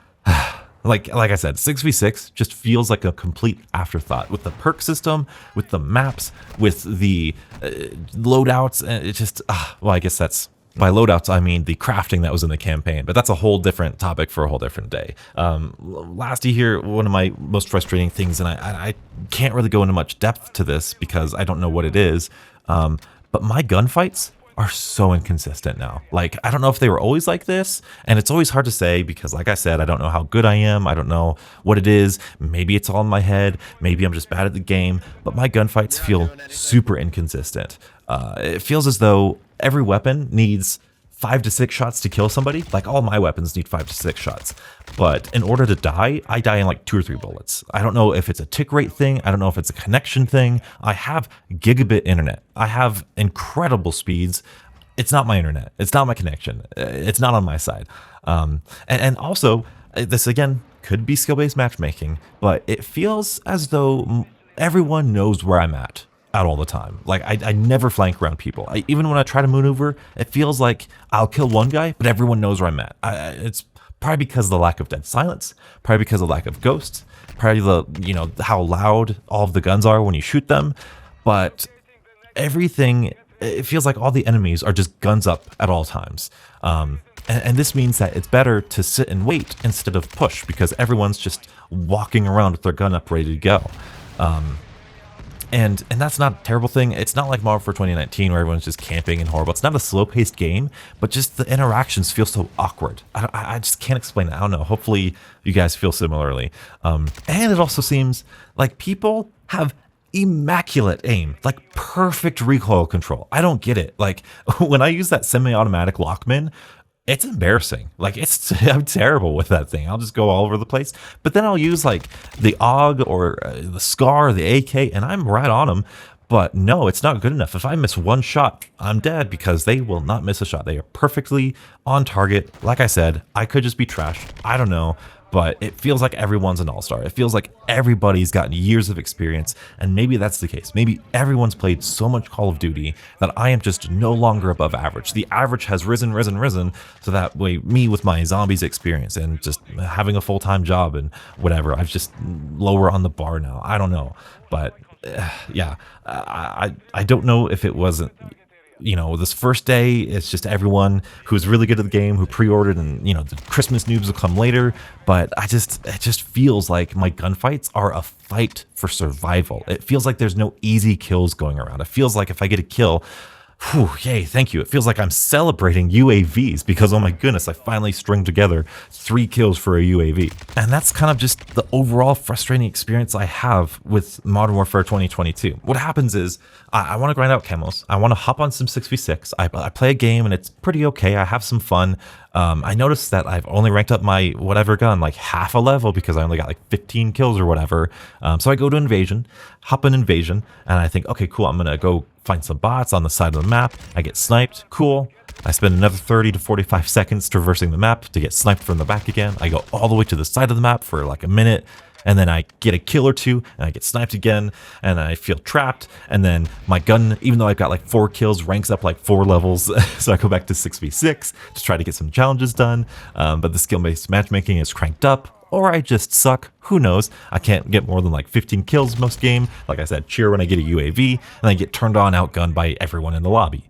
like I said, 6v6 just feels like a complete afterthought with the perk system, with the maps, with the loadouts, and it just, well, I guess that's, by loadouts, I mean the crafting that was in the campaign, but that's a whole different topic for a whole different day. Lastly here, one of my most frustrating things, and I can't really go into much depth to this because I don't know what it is, but my gunfights are so inconsistent now. Like, I don't know if they were always like this, and it's always hard to say because, like I said, I don't know how good I am. I don't know what it is. Maybe it's all in my head. Maybe I'm just bad at the game, but my gunfights feel super inconsistent. It feels as though every weapon needs 5 to 6 shots to kill somebody. Like all my weapons need 5 to 6 shots. But in order to die, I die in like 2 or 3 bullets. I don't know if it's a tick rate thing. I don't know if it's a connection thing. I have gigabit internet. I have incredible speeds. It's not my internet. It's not my connection. It's not on my side. And also, this again could be skill-based matchmaking, but it feels as though everyone knows where I'm at all the time. Like I never flank around people. Even when I try to maneuver, it feels like I'll kill one guy, but everyone knows where I'm at. It's probably because of the lack of dead silence, probably because of the lack of ghosts, probably how loud all of the guns are when you shoot them. But everything, it feels like all the enemies are just guns up at all times. And this means that it's better to sit and wait instead of push because everyone's just walking around with their gun up ready to go. And that's not a terrible thing. It's not like Modern Warfare 2019 where everyone's just camping and horrible. It's not a slow-paced game, but just the interactions feel so awkward. I just can't explain it. I don't know. Hopefully you guys feel similarly. And it also seems like people have immaculate aim, like perfect recoil control. I don't get it. Like when I use that semi-automatic Lockman, it's embarrassing. Like I'm terrible with that thing. I'll just go all over the place. But then I'll use like the AUG or the SCAR or the AK and I'm right on them. But no, it's not good enough. If I miss one shot, I'm dead because they will not miss a shot. They are perfectly on target. Like I said, I could just be trashed. I don't know. But it feels like everyone's an all-star. It feels like everybody's gotten years of experience, and maybe that's the case. Maybe everyone's played so much Call of Duty that I am just no longer above average. The average has risen, so that way me with my zombies experience and just having a full-time job and whatever, I've just lower on the bar now. I don't know, but yeah, I don't know if it wasn't, this first day, it's just everyone who's really good at the game, who pre-ordered, and, the Christmas noobs will come later. But it just feels like my gunfights are a fight for survival. It feels like there's no easy kills going around. It feels like if I get a kill, Whew, yay, thank you. It feels like I'm celebrating UAVs because, oh my goodness, I finally stringed together 3 kills for a UAV. And that's kind of just the overall frustrating experience I have with Modern Warfare 2022. What happens is I want to grind out camos. I want to hop on some 6v6. I play a game and it's pretty okay. I have some fun. I noticed that I've only ranked up my whatever gun like half a level because I only got like 15 kills or whatever. So I go to Invasion, hop in Invasion, and I think, okay, cool, I'm going to go find some bots on the side of the map. I get sniped. Cool. I spend another 30 to 45 seconds traversing the map to get sniped from the back again. I go all the way to the side of the map for like a minute, and then I get a kill or two, and I get sniped again, and I feel trapped, and then my gun, even though I've got like 4 kills, ranks up like 4 levels, so I go back to 6v6 to try to get some challenges done, but the skill-based matchmaking is cranked up, or I just suck, who knows. I can't get more than like 15 kills most game. Like I said, cheer when I get a UAV, and I get turned on, outgunned by everyone in the lobby.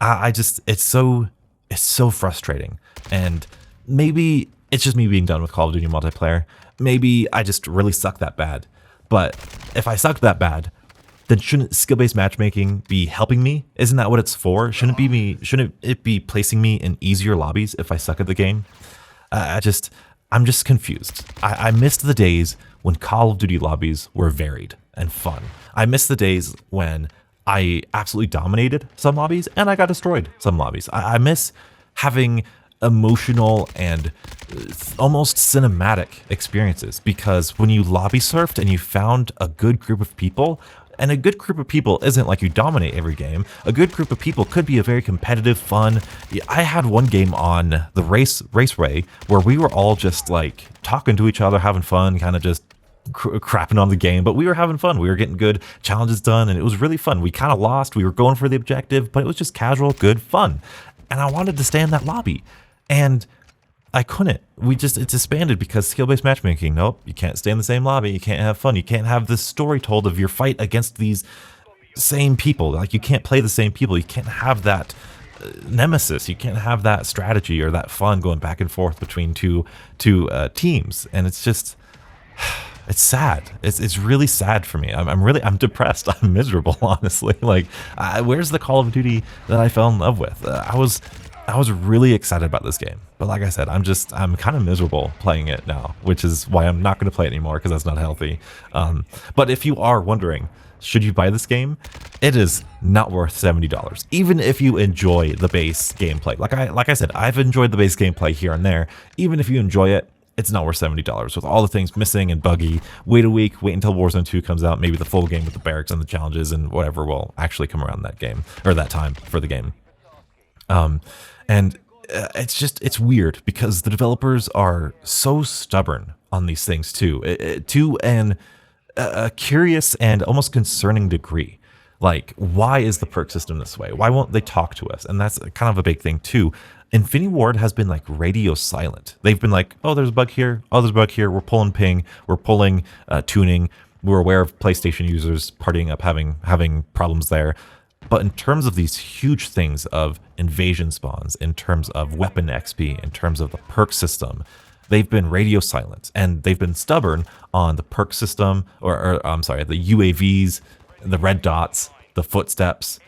I just, it's so frustrating. And maybe it's just me being done with Call of Duty multiplayer. Maybe I just really suck that bad. But if I suck that bad, then shouldn't skill-based matchmaking be helping me? Isn't that what it's for? Shouldn't it be placing me in easier lobbies if I suck at the game? I'm just confused. I missed the days when Call of Duty lobbies were varied and fun. I missed the days when I absolutely dominated some lobbies and I got destroyed some lobbies. I miss having emotional and almost cinematic experiences, because when you lobby surfed and you found a good group of people, and a good group of people isn't like you dominate every game. A good group of people could be a very competitive, fun. I had one game on the raceway where we were all just like talking to each other, having fun, kind of just crapping on the game, but we were having fun. We were getting good challenges done, and it was really fun. We kind of lost. We were going for the objective, but it was just casual, good fun. And I wanted to stay in that lobby, and I couldn't. It disbanded because skill-based matchmaking. Nope, you can't stay in the same lobby. You can't have fun. You can't have this story told of your fight against these same people. Like, you can't play the same people. You can't have that nemesis. You can't have that strategy or that fun going back and forth between two teams. And it's just, it's sad. It's really sad for me. I'm depressed. I'm miserable, honestly. Like, where's the Call of Duty that I fell in love with? I was really excited about this game, but like I said, I'm kind of miserable playing it now, which is why I'm not going to play it anymore, because that's not healthy. But if you are wondering, should you buy this game? It is not worth $70, even if you enjoy the base gameplay. Like I said, I've enjoyed the base gameplay here and there. Even if you enjoy it, it's not worth $70 with all the things missing and buggy. Wait a week, wait until Warzone 2 comes out. Maybe the full game with the barracks and the challenges and whatever will actually come around that game, or that time for the game. And it's weird because the developers are so stubborn on these things too, to a curious and almost concerning degree. Like, why is the perk system this way? Why won't they talk to us? And that's kind of a big thing too. Infinity Ward has been like radio silent. They've been like, oh, there's a bug here. Oh, there's a bug here. We're pulling ping. We're pulling tuning. We're aware of PlayStation users partying up, having problems there. But in terms of these huge things of invasion spawns, in terms of weapon XP, in terms of the perk system, they've been radio silent, and they've been stubborn on the perk system, or I'm sorry, the UAVs, the red dots, the footsteps,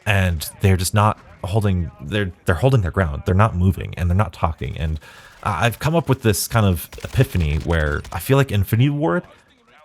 and they're just not holding. They're holding their ground. They're not moving, and they're not talking. And I've come up with this kind of epiphany where I feel like Infinity Ward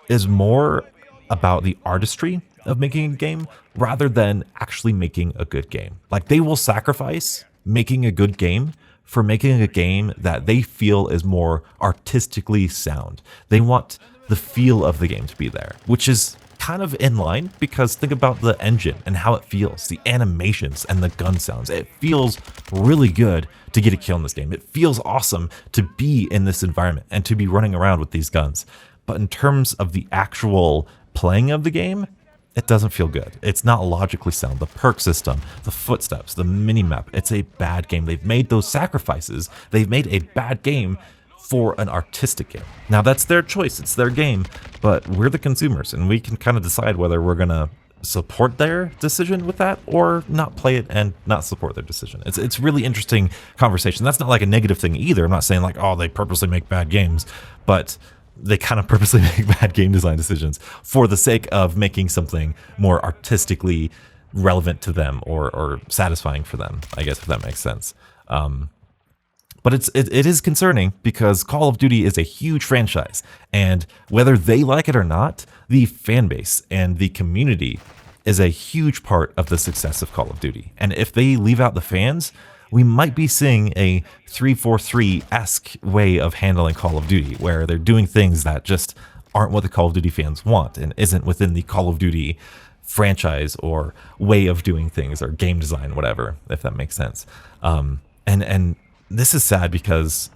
is more about the artistry of making a game rather than actually making a good game. Like, they will sacrifice making a good game for making a game that they feel is more artistically sound. They want the feel of the game to be there, which is kind of in line, because think about the engine and how it feels, the animations and the gun sounds. It feels really good to get a kill in this game. It feels awesome to be in this environment and to be running around with these guns. But in terms of the actual playing of the game, it doesn't feel good. It's not logically sound. The perk system, the footsteps, the minimap, it's a bad game. They've made those sacrifices. They've made a bad game for an artistic game. Now, that's their choice. It's their game, but we're the consumers, and we can kind of decide whether we're going to support their decision with that or not play it and not support their decision. It's really interesting conversation. That's not like a negative thing either. I'm not saying like, oh, they purposely make bad games, but they kind of purposely make bad game design decisions for the sake of making something more artistically relevant to them or satisfying for them, I guess, if that makes sense. But it is concerning because Call of Duty is a huge franchise, and whether they like it or not, the fan base and the community is a huge part of the success of Call of Duty. And if they leave out the fans, we might be seeing a 343-esque way of handling Call of Duty, where they're doing things that just aren't what the Call of Duty fans want and isn't within the Call of Duty franchise or way of doing things or game design, whatever, if that makes sense. And this is sad because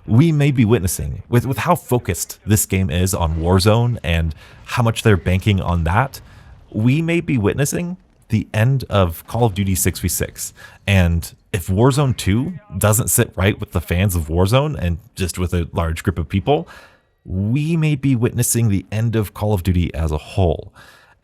we may be witnessing, with how focused this game is on Warzone and how much they're banking on that, we may be witnessing the end of Call of Duty 6v6. And if Warzone 2 doesn't sit right with the fans of Warzone and just with a large group of people, we may be witnessing the end of Call of Duty as a whole.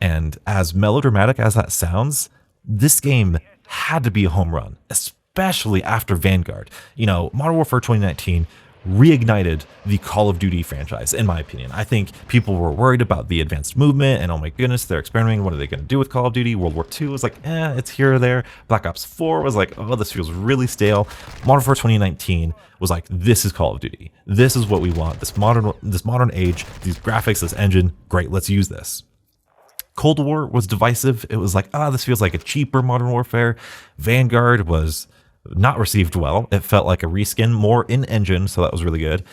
And as melodramatic as that sounds, this game had to be a home run, especially after Vanguard. You know, Modern Warfare 2019 reignited the Call of Duty franchise, in my opinion. I think people were worried about the advanced movement and, oh my goodness, they're experimenting. What are they going to do with Call of Duty? World War II was like, it's here or there. Black Ops 4 was like, oh, this feels really stale. Modern Warfare 2019 was like, this is Call of Duty. This is what we want. This modern age, these graphics, this engine, great, let's use this. Cold War was divisive. It was like, this feels like a cheaper Modern Warfare. Vanguard was not received well. It felt like a reskin, more in engine, so that was really good.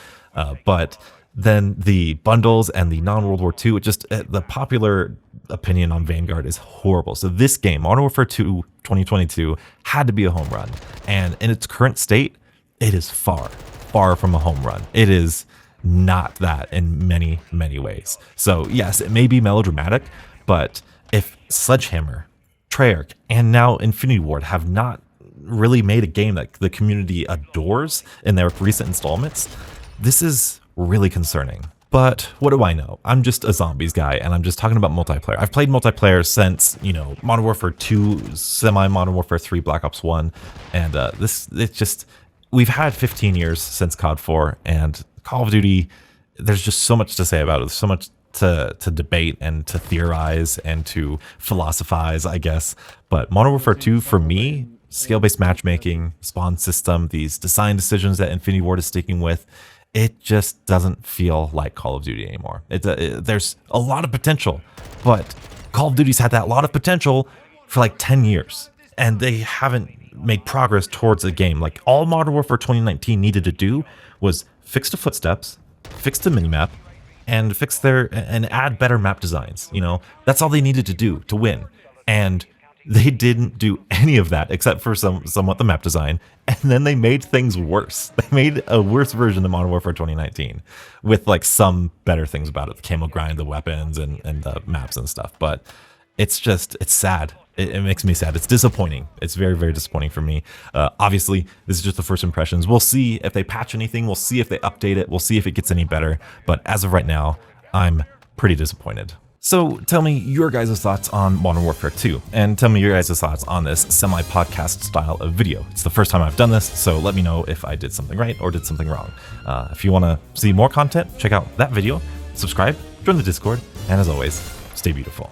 But then the bundles and the non-World War II, the popular opinion on Vanguard is horrible. So this game, Modern Warfare 2 2022, had to be a home run. And in its current state, it is far, far from a home run. It is not that in many, many ways. So yes, it may be melodramatic, but if Sledgehammer, Treyarch, and now Infinity Ward have not really made a game that the community adores in their recent installments, this is really concerning. But what do I know? I'm just a zombies guy, and I'm just talking about multiplayer. I've played multiplayer since, Modern Warfare 2, semi-Modern Warfare 3, Black Ops 1, and we've had 15 years since COD 4, and Call of Duty, there's just so much to say about it. There's so much to debate and to theorize and to philosophize, I guess. But Modern Warfare 2, for me, scale-based matchmaking, spawn system, these design decisions that Infinity Ward is sticking with, it just doesn't feel like Call of Duty anymore. There's a lot of potential, but Call of Duty's had that lot of potential for like 10 years, and they haven't made progress towards a game. Like, all Modern Warfare 2019 needed to do was fix the footsteps, fix the minimap, and and add better map designs. That's all they needed to do to win. And they didn't do any of that except for somewhat the map design, and then they made things worse. They made a worse version of Modern Warfare 2019 with like some better things about it, the camo grind, the weapons, and the maps and stuff. But it's sad. It makes me sad. It's disappointing. It's very, very disappointing for me. Obviously, this is just the first impressions. We'll see if they patch anything. We'll see if they update it. We'll see if it gets any better. But as of right now, I'm pretty disappointed. So tell me your guys' thoughts on Modern Warfare 2, and tell me your guys' thoughts on this semi-podcast style of video. It's the first time I've done this, so let me know if I did something right or did something wrong. If you want to see more content, check out that video, subscribe, join the Discord, and as always, stay beautiful.